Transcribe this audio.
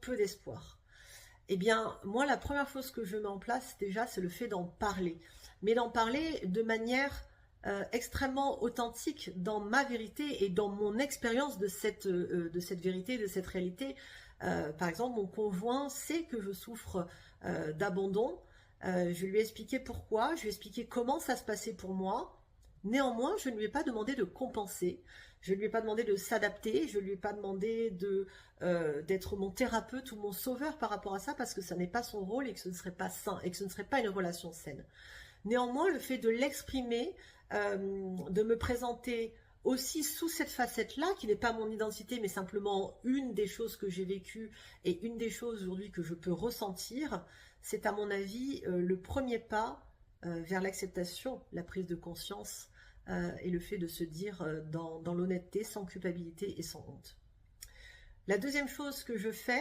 peu d'espoir. Eh bien, moi, la première chose que je mets en place, déjà, c'est le fait d'en parler. Mais d'en parler de manière extrêmement authentique dans ma vérité et dans mon expérience de cette vérité, de cette réalité. Par exemple, mon conjoint sait que je souffre d'abandon. Je lui ai expliqué pourquoi, je lui ai expliqué comment ça se passait pour moi. Néanmoins, je ne lui ai pas demandé de compenser, je ne lui ai pas demandé de s'adapter, je ne lui ai pas demandé d'être mon thérapeute ou mon sauveur par rapport à ça, parce que ça n'est pas son rôle et que ce ne serait pas sain, et que ce ne serait pas une relation saine. Néanmoins, le fait de l'exprimer, de me présenter aussi sous cette facette-là, qui n'est pas mon identité, mais simplement une des choses que j'ai vécues et une des choses aujourd'hui que je peux ressentir, c'est à mon avis le premier pas vers l'acceptation, la prise de conscience et le fait de se dire dans l'honnêteté, sans culpabilité et sans honte. La deuxième chose que je fais,